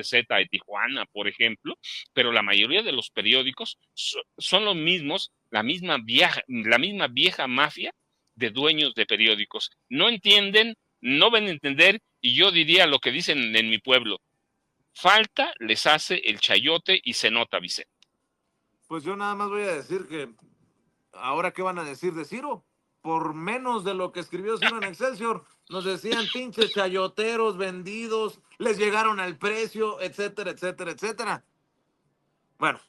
Z de Tijuana, por ejemplo, pero la mayoría de los periódicos son los mismos, la misma vieja mafia de dueños de periódicos. No entienden, no ven a entender, y yo diría lo que dicen en mi pueblo: falta les hace el chayote y se nota, Vicente. Pues yo nada más voy a decir que ahora qué van a decir de Ciro. Por menos de lo que escribió Ciro en Excelsior, nos decían pinches chayoteros vendidos, les llegaron al precio, etcétera, etcétera, etcétera. Bueno,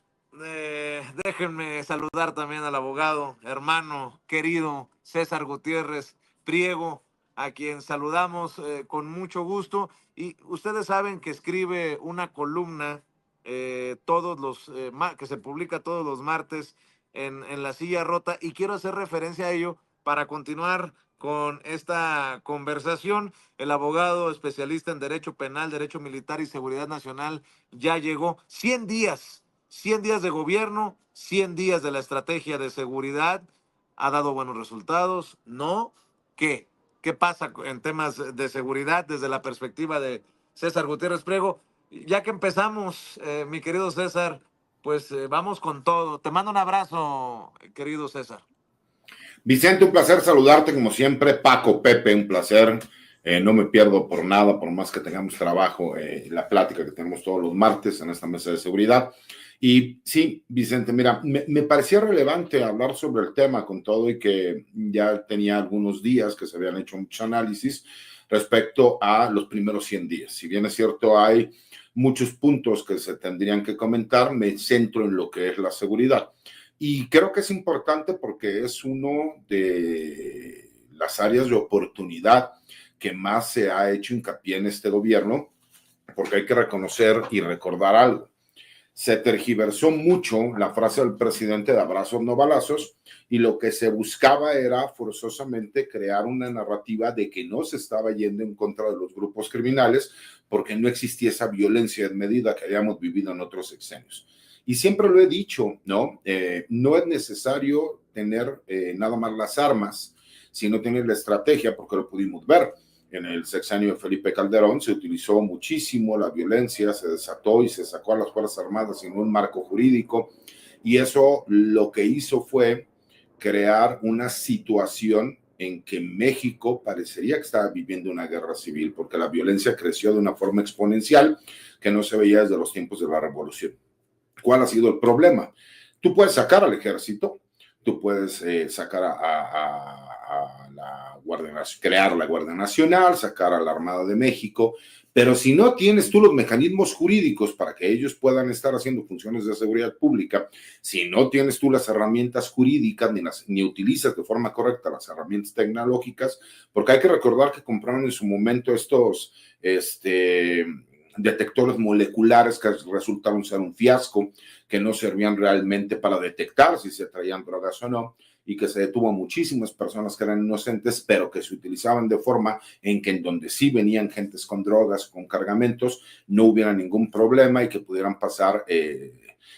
déjenme saludar también al abogado, hermano, querido César Gutiérrez Priego, a quien saludamos con mucho gusto. Y ustedes saben que escribe una columna que se publica todos los martes en La Silla Rota, y quiero hacer referencia a ello para continuar con esta conversación. El abogado especialista en Derecho Penal, Derecho Militar y Seguridad Nacional ya llegó. 100 días de gobierno, 100 días de la estrategia de seguridad. ¿Ha dado buenos resultados? ¿No? ¿Qué? ¿Qué pasa en temas de seguridad desde la perspectiva de César Gutiérrez Priego? Ya que empezamos, mi querido César, pues vamos con todo. Te mando un abrazo, querido César. Vicente, un placer saludarte como siempre. Paco, Pepe, un placer. No me pierdo por nada, por más que tengamos trabajo, la plática que tenemos todos los martes en esta mesa de seguridad. Y sí, Vicente, mira, me parecía relevante hablar sobre el tema con todo y que ya tenía algunos días que se habían hecho muchos análisis respecto a los primeros 100 días. Si bien es cierto, hay muchos puntos que se tendrían que comentar, me centro en lo que es la seguridad. Y creo que es importante porque es uno de las áreas de oportunidad que más se ha hecho hincapié en este gobierno, porque hay que reconocer y recordar algo. Se tergiversó mucho la frase del presidente de abrazos no balazos, y lo que se buscaba era forzosamente crear una narrativa de que no se estaba yendo en contra de los grupos criminales porque no existía esa violencia desmedida que habíamos vivido en otros sexenios. Y siempre lo he dicho, ¿no? No es necesario tener nada más las armas, sino tener la estrategia, porque lo pudimos ver. En el sexenio de Felipe Calderón se utilizó muchísimo la violencia, se desató y se sacó a las Fuerzas Armadas sin un marco jurídico, y eso lo que hizo fue crear una situación en que México parecería que estaba viviendo una guerra civil, porque la violencia creció de una forma exponencial que no se veía desde los tiempos de la Revolución. ¿Cuál ha sido el problema? Tú puedes sacar al ejército, tú puedes sacar a la Guardia Nacional, crear la Guardia Nacional, sacar a la Armada de México, pero si no tienes tú los mecanismos jurídicos para que ellos puedan estar haciendo funciones de seguridad pública, si no tienes tú las herramientas jurídicas ni utilizas de forma correcta las herramientas tecnológicas, porque hay que recordar que compraron en su momento estos detectores moleculares que resultaron ser un fiasco, que no servían realmente para detectar si se traían drogas o no, y que se detuvo a muchísimas personas que eran inocentes, pero que se utilizaban de forma en que en donde sí venían gentes con drogas, con cargamentos, no hubiera ningún problema y que pudieran pasar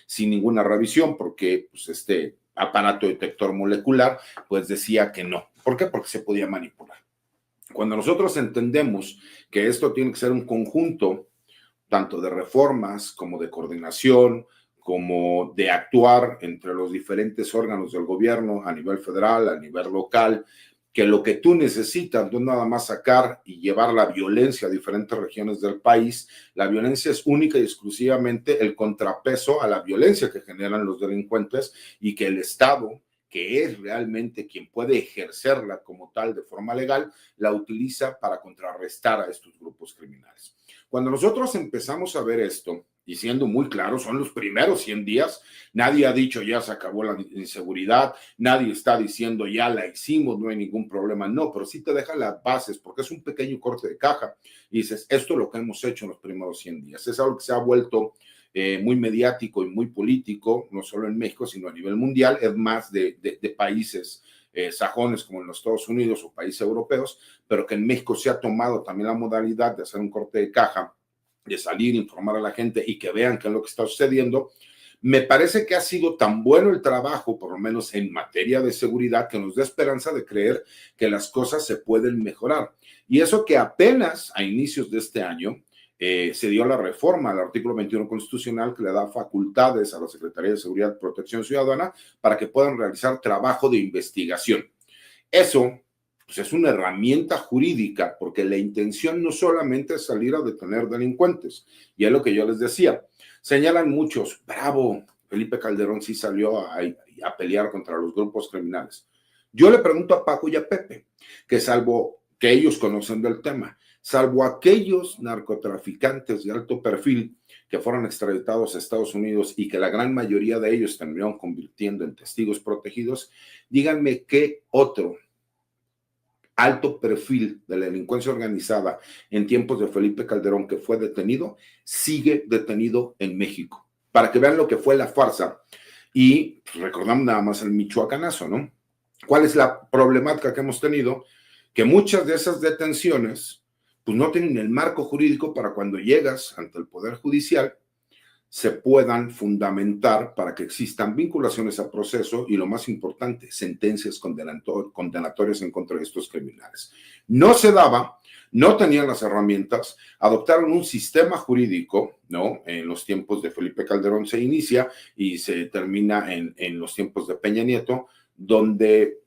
sin ninguna revisión, porque pues, este aparato detector molecular pues decía que no. ¿Por qué? Porque se podía manipular. Cuando nosotros entendemos que esto tiene que ser un conjunto tanto de reformas como de coordinación, como de actuar entre los diferentes órganos del gobierno a nivel federal, a nivel local, que lo que tú necesitas no es nada más sacar y llevar la violencia a diferentes regiones del país. La violencia es única y exclusivamente el contrapeso a la violencia que generan los delincuentes, y que el Estado, que es realmente quien puede ejercerla como tal de forma legal, la utiliza para contrarrestar a estos grupos criminales. Cuando nosotros empezamos a ver esto, y siendo muy claros, son los primeros 100 días, nadie ha dicho ya se acabó la inseguridad, nadie está diciendo ya la hicimos, no hay ningún problema, no, pero sí te deja las bases, porque es un pequeño corte de caja, y dices, esto es lo que hemos hecho en los primeros 100 días, es algo que se ha vuelto muy mediático y muy político, no solo en México, sino a nivel mundial, es más de países sajones como en los Estados Unidos o países europeos, pero que en México se ha tomado también la modalidad de hacer un corte de caja, de salir, informar a la gente y que vean qué es lo que está sucediendo. Me parece que ha sido tan bueno el trabajo, por lo menos en materia de seguridad, que nos da esperanza de creer que las cosas se pueden mejorar. Y eso que apenas a inicios de este año se dio la reforma al artículo 21 constitucional que le da facultades a la Secretaría de Seguridad y Protección Ciudadana para que puedan realizar trabajo de investigación. Eso pues, es una herramienta jurídica, porque la intención no solamente es salir a detener delincuentes, y es lo que yo les decía. Señalan muchos, bravo, Felipe Calderón sí salió a pelear contra los grupos criminales. Yo le pregunto a Paco y a Pepe, que salvo que ellos conocen del tema, salvo aquellos narcotraficantes de alto perfil que fueron extraditados a Estados Unidos y que la gran mayoría de ellos terminaron convirtiendo en testigos protegidos, díganme qué otro alto perfil de la delincuencia organizada en tiempos de Felipe Calderón que fue detenido, sigue detenido en México, para que vean lo que fue la farsa. Y recordamos nada más el michoacanazo, ¿no? ¿Cuál es la problemática que hemos tenido? Que muchas de esas detenciones pues no tienen el marco jurídico para cuando llegas ante el Poder Judicial se puedan fundamentar para que existan vinculaciones a proceso y, lo más importante, sentencias condenatorias en contra de estos criminales. No se daba, no tenían las herramientas, adoptaron un sistema jurídico, ¿no? En los tiempos de Felipe Calderón se inicia y se termina en los tiempos de Peña Nieto, donde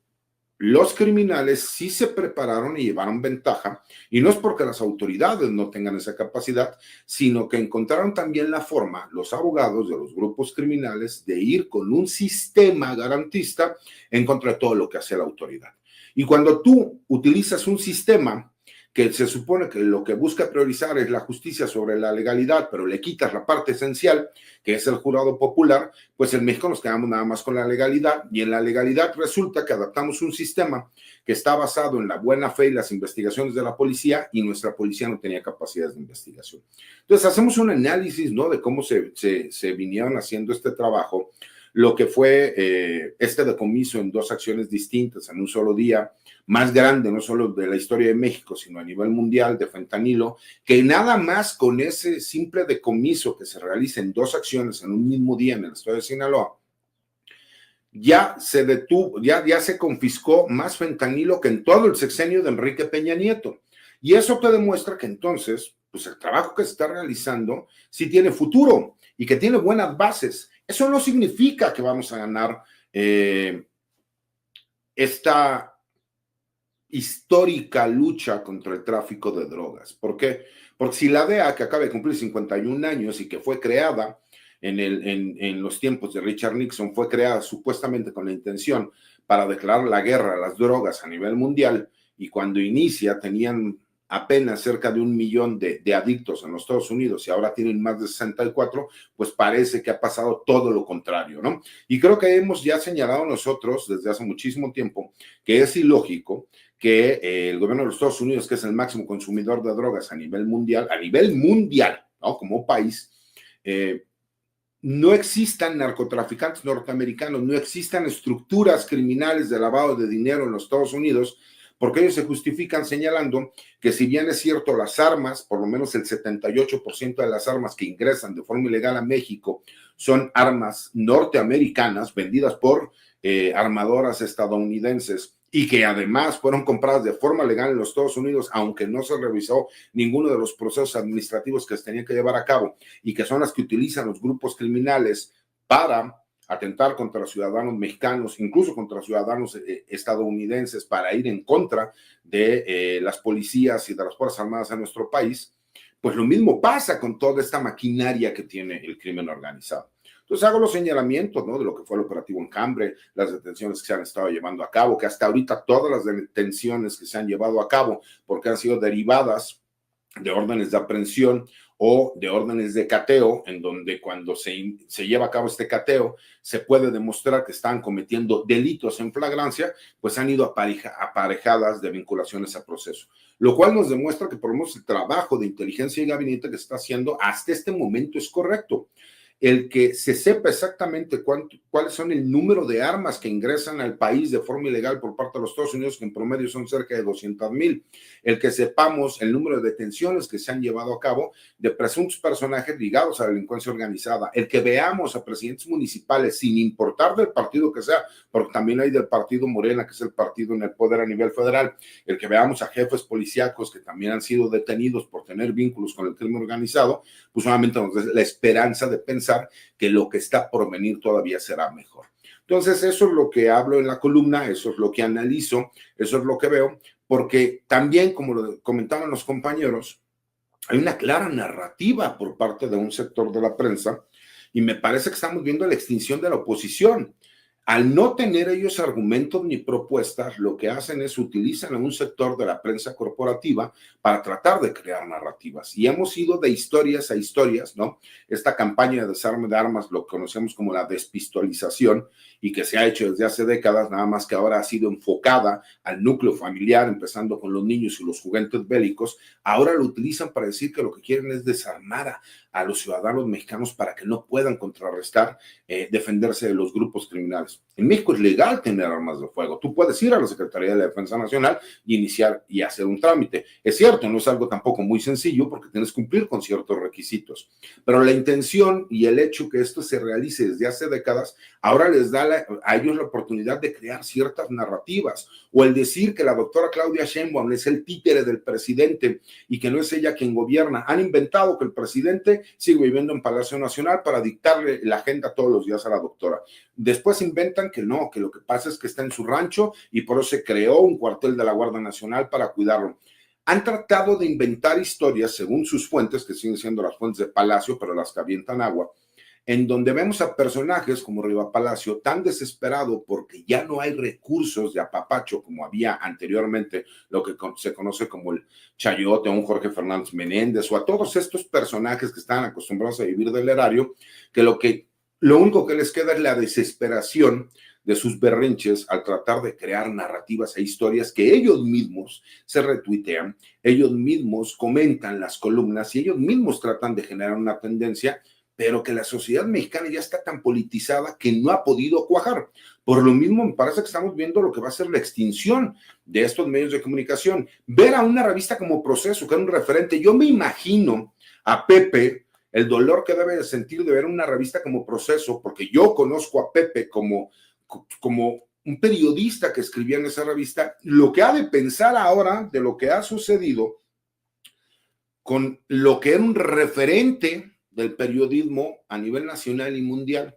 los criminales sí se prepararon y llevaron ventaja, y no es porque las autoridades no tengan esa capacidad, sino que encontraron también la forma, los abogados de los grupos criminales, de ir con un sistema garantista en contra de todo lo que hace la autoridad. Y cuando tú utilizas un sistema que se supone que lo que busca priorizar es la justicia sobre la legalidad, pero le quitas la parte esencial, que es el jurado popular, pues en México nos quedamos nada más con la legalidad, y en la legalidad resulta que adaptamos un sistema que está basado en la buena fe y las investigaciones de la policía, y nuestra policía no tenía capacidades de investigación. Entonces hacemos un análisis, ¿no?, de cómo se vinieron haciendo este trabajo, lo que fue este decomiso en 2 acciones distintas en un solo día, más grande no solo de la historia de México, sino a nivel mundial, de fentanilo, que nada más con ese simple decomiso que se realiza en 2 acciones en un mismo día en el estado de Sinaloa, ya se detuvo, ya se confiscó más fentanilo que en todo el sexenio de Enrique Peña Nieto. Y eso te demuestra que entonces, pues el trabajo que se está realizando sí tiene futuro y que tiene buenas bases. Eso no significa que vamos a ganar esta histórica lucha contra el tráfico de drogas. ¿Por qué? Porque si la DEA, que acaba de cumplir 51 años y que fue creada en los tiempos de Richard Nixon, fue creada supuestamente con la intención para declarar la guerra a las drogas a nivel mundial, y cuando inicia tenían apenas cerca de 1 millón de adictos en los Estados Unidos y ahora tienen más de 64, pues parece que ha pasado todo lo contrario, ¿no? Y creo que hemos ya señalado nosotros desde hace muchísimo tiempo que es ilógico que el gobierno de los Estados Unidos, que es el máximo consumidor de drogas a nivel mundial, ¿no?, como país, no existan narcotraficantes norteamericanos, no existan estructuras criminales de lavado de dinero en los Estados Unidos, porque ellos se justifican señalando que si bien es cierto las armas, por lo menos el 78% de las armas que ingresan de forma ilegal a México son armas norteamericanas vendidas por armadoras estadounidenses, y que además fueron compradas de forma legal en los Estados Unidos, aunque no se revisó ninguno de los procesos administrativos que se tenían que llevar a cabo, y que son las que utilizan los grupos criminales para atentar contra ciudadanos mexicanos, incluso contra ciudadanos estadounidenses, para ir en contra de las policías y de las Fuerzas Armadas en nuestro país, pues lo mismo pasa con toda esta maquinaria que tiene el crimen organizado. Entonces hago los señalamientos, ¿no?, de lo que fue el operativo Enjambre, las detenciones que se han estado llevando a cabo, que hasta ahorita todas las detenciones que se han llevado a cabo, porque han sido derivadas de órdenes de aprehensión o de órdenes de cateo, en donde cuando se lleva a cabo este cateo se puede demostrar que están cometiendo delitos en flagrancia, pues han ido aparejadas de vinculaciones a proceso, lo cual nos demuestra que por lo menos el trabajo de inteligencia y gabinete que se está haciendo hasta este momento es correcto. el que se sepa exactamente cuáles son el número de armas que ingresan al país de forma ilegal por parte de los Estados Unidos, que en promedio son cerca de 200,000, el que sepamos el número de detenciones que se han llevado a cabo de presuntos personajes ligados a la delincuencia organizada, el que veamos a presidentes municipales, sin importar del partido que sea, porque también hay del partido Morena, que es el partido en el poder a nivel federal, el que veamos a jefes policíacos que también han sido detenidos por tener vínculos con el crimen organizado, pues solamente nos da la esperanza de pensar que lo que está por venir todavía será mejor. Entonces, eso es lo que hablo en la columna, eso es lo que analizo, eso es lo que veo, porque también, como lo comentaban los compañeros, hay una clara narrativa por parte de un sector de la prensa y me parece que estamos viendo la extinción de la oposición. Al no tener ellos argumentos ni propuestas, lo que hacen es utilizan a un sector de la prensa corporativa para tratar de crear narrativas. Y hemos ido de historias a historias, ¿no? Esta campaña de desarme de armas lo conocemos como la despistolización y que se ha hecho desde hace décadas, nada más que ahora ha sido enfocada al núcleo familiar, empezando con los niños y los juguetes bélicos. Ahora lo utilizan para decir que lo que quieren es desarmar a los ciudadanos mexicanos para que no puedan contrarrestar, defenderse de los grupos criminales. En México es legal tener armas de fuego. Tú puedes ir a la Secretaría de la Defensa Nacional y iniciar y hacer un trámite. Es cierto, no es algo tampoco muy sencillo porque tienes que cumplir con ciertos requisitos, pero la intención y el hecho que esto se realice desde hace décadas, ahora les da a ellos la oportunidad de crear ciertas narrativas, o el decir que la doctora Claudia Sheinbaum es el títere del presidente y que no es ella quien gobierna. Han inventado que el presidente sigue viviendo en Palacio Nacional para dictarle la agenda todos los días a la doctora. Después inventan que no, que lo que pasa es que está en su rancho y por eso se creó un cuartel de la Guardia Nacional para cuidarlo. Han tratado de inventar historias según sus fuentes, que siguen siendo las fuentes de Palacio, pero las que avientan agua, en donde vemos a personajes como Riva Palacio tan desesperado porque ya no hay recursos de apapacho como había anteriormente, lo que se conoce como el Chayote, o un Jorge Fernández Menéndez, o a todos estos personajes que estaban acostumbrados a vivir del erario, que lo único que les queda es la desesperación de sus berrinches al tratar de crear narrativas e historias que ellos mismos se retuitean, ellos mismos comentan las columnas y ellos mismos tratan de generar una tendencia, pero que la sociedad mexicana ya está tan politizada que no ha podido cuajar. Por lo mismo, me parece que estamos viendo lo que va a ser la extinción de estos medios de comunicación. Ver a una revista como Proceso, que era un referente, yo me imagino a Pepe, el dolor que debe de sentir de ver una revista como Proceso, porque yo conozco a Pepe como un periodista que escribía en esa revista, lo que ha de pensar ahora de lo que ha sucedido con lo que era un referente del periodismo a nivel nacional y mundial,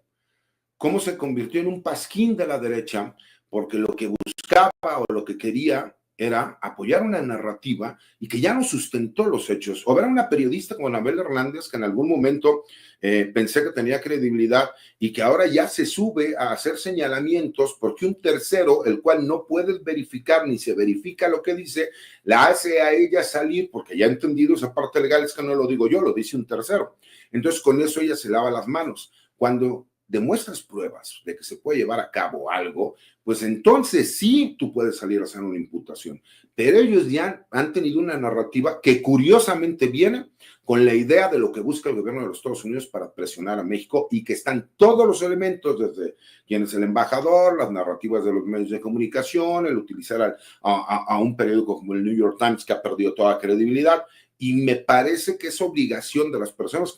cómo se convirtió en un pasquín de la derecha, porque lo que buscaba o lo que quería era apoyar una narrativa y que ya no sustentó los hechos. O ver a una periodista como Anabel Hernández, que en algún momento pensé que tenía credibilidad y que ahora ya se sube a hacer señalamientos porque un tercero, el cual no puedes verificar ni se verifica lo que dice, la hace a ella salir, porque ya ha entendido esa parte legal, es que no lo digo yo, lo dice un tercero. Entonces con eso ella se lava las manos. Cuando demuestras pruebas de que se puede llevar a cabo algo, pues entonces sí tú puedes salir a hacer una imputación. Pero ellos ya han tenido una narrativa que curiosamente viene con la idea de lo que busca el gobierno de los Estados Unidos para presionar a México y que están todos los elementos, desde quién es el embajador, las narrativas de los medios de comunicación, el utilizar a un periódico como el New York Times que ha perdido toda credibilidad, y me parece que es obligación de las personas